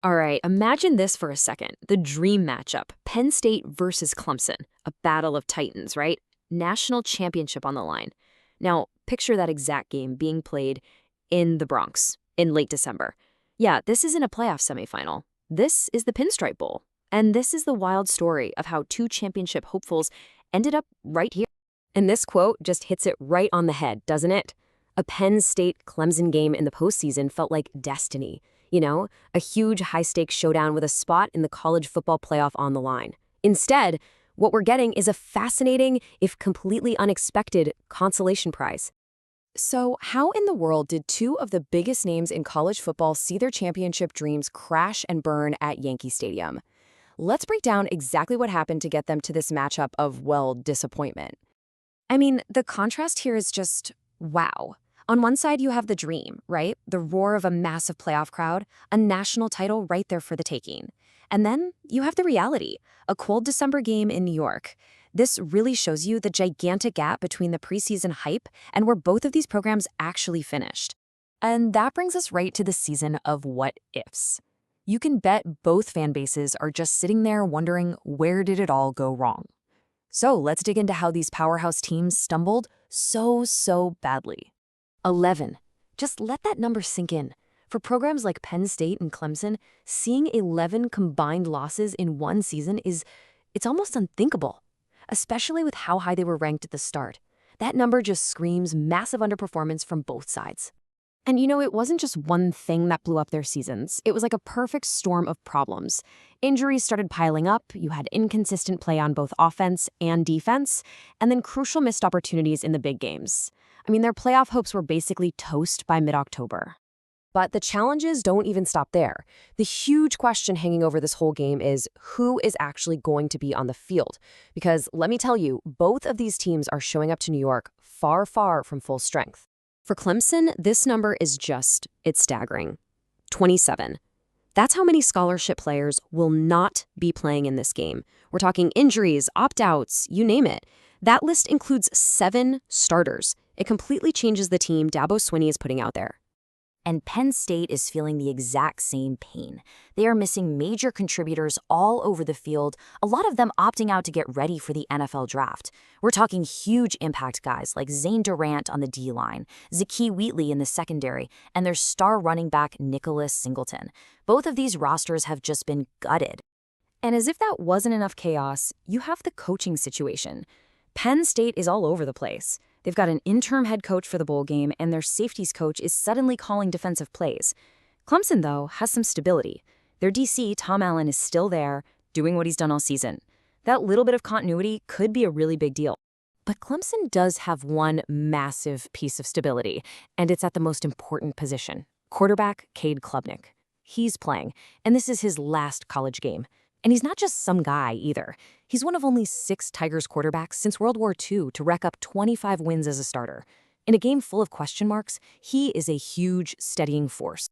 All right, imagine this for a second. The dream matchup, Penn State versus Clemson, a battle of titans, right? National championship on the line. Now, picture that exact game being played in the Bronx in late December. Yeah, this isn't a playoff semifinal. This is the Pinstripe Bowl. And this is the wild story of how two championship hopefuls ended up right here. And this quote just hits it right on the head, doesn't it? A Penn State Clemson game in the postseason felt like destiny. You know, a huge high-stakes showdown with a spot in the college football playoff on the line. Instead, what we're getting is a fascinating, if completely unexpected, consolation prize. So, how in the world did two of the biggest names in college football see their championship dreams crash and burn at Yankee Stadium? Let's break down exactly what happened to get them to this matchup of, well, disappointment. I mean, the contrast here is just wow. On one side, you have the dream, right? The roar of a massive playoff crowd, a national title right there for the taking. And then you have the reality, a cold December game in New York. This really shows you the gigantic gap between the preseason hype and where both of these programs actually finished. And that brings us right to the season of what ifs. You can bet both fan bases are just sitting there wondering, where did it all go wrong? So let's dig into how these powerhouse teams stumbled so badly. 11. Just let that number sink in. For programs like Penn State and Clemson, seeing 11 combined losses in one season it's almost unthinkable, especially with how high they were ranked at the start. That number just screams massive underperformance from both sides. And it wasn't just one thing that blew up their seasons. It was like a perfect storm of problems. Injuries started piling up, you had inconsistent play on both offense and defense, and then crucial missed opportunities in the big games. I mean, their playoff hopes were basically toast by mid-October. But the challenges don't even stop there. The huge question hanging over this whole game is who is actually going to be on the field? Because let me tell you, both of these teams are showing up to New York far from full strength. For Clemson, this number is it's staggering. 27. That's how many scholarship players will not be playing in this game. We're talking injuries, opt-outs, you name it. That list includes 7 starters. It completely changes the team Dabo Swinney is putting out there. And Penn State is feeling the exact same pain. They are missing major contributors all over the field, a lot of them opting out to get ready for the NFL draft. We're talking huge impact guys like Zane Durant on the D-line, Zakee Wheatley in the secondary, and their star running back Nicholas Singleton. Both of these rosters have just been gutted. And as if that wasn't enough chaos, you have the coaching situation. Penn State is all over the place. They've got an interim head coach for the bowl game, and their safeties coach is suddenly calling defensive plays. Clemson, though, has some stability. Their DC, Tom Allen, is still there, doing what he's done all season. That little bit of continuity could be a really big deal. But Clemson does have one massive piece of stability, and it's at the most important position. Quarterback Cade Klubnik. He's playing, and this is his last college game. And he's not just some guy, either. He's one of only 6 Tigers quarterbacks since World War II to rack up 25 wins as a starter. In a game full of question marks, he is a huge, steadying force.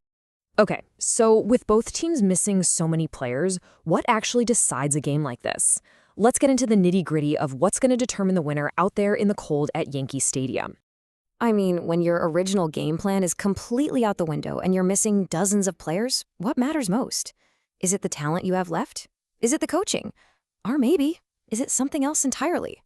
Okay, so with both teams missing so many players, what actually decides a game like this? Let's get into the nitty-gritty of what's going to determine the winner out there in the cold at Yankee Stadium. I mean, when your original game plan is completely out the window and you're missing dozens of players, what matters most? Is it the talent you have left? Is it the coaching? Or maybe, is it something else entirely?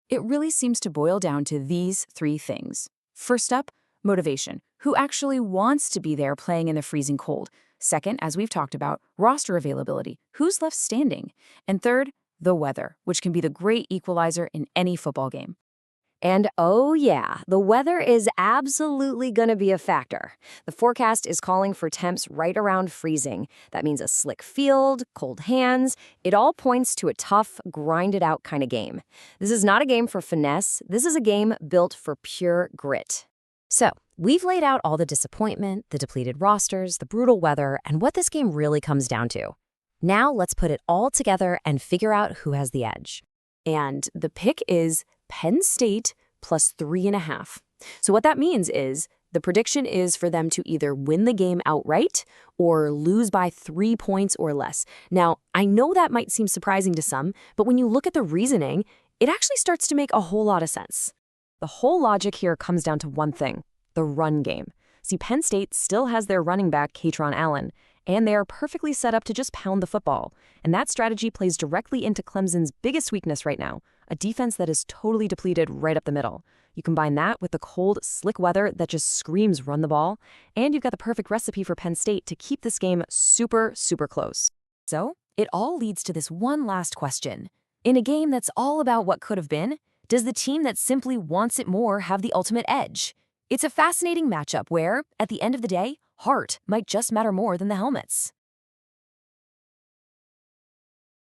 It really seems to boil down to these 3 things. First up, motivation. Who actually wants to be there playing in the freezing cold? Second, as we've talked about, roster availability. Who's left standing? And third, the weather, which can be the great equalizer in any football game. And oh yeah, the weather is absolutely going to be a factor. The forecast is calling for temps right around freezing. That means a slick field, cold hands. It all points to a tough, grinded-out kind of game. This is not a game for finesse. This is a game built for pure grit. So, we've laid out all the disappointment, the depleted rosters, the brutal weather, and what this game really comes down to. Now let's put it all together and figure out who has the edge. And the pick is Penn State plus 3.5. So what that means is the prediction is for them to either win the game outright or lose by 3 points or less. Now, I know that might seem surprising to some, but when you look at the reasoning, it actually starts to make a whole lot of sense. The whole logic here comes down to one thing, the run game. See, Penn State still has their running back, Kaytron Allen, and they are perfectly set up to just pound the football. And that strategy plays directly into Clemson's biggest weakness right now, a defense that is totally depleted right up the middle. You combine that with the cold, slick weather that just screams run the ball, and you've got the perfect recipe for Penn State to keep this game super, super close. So, it all leads to this one last question. In a game that's all about what could have been, does the team that simply wants it more have the ultimate edge? It's a fascinating matchup where, at the end of the day, heart might just matter more than the helmets.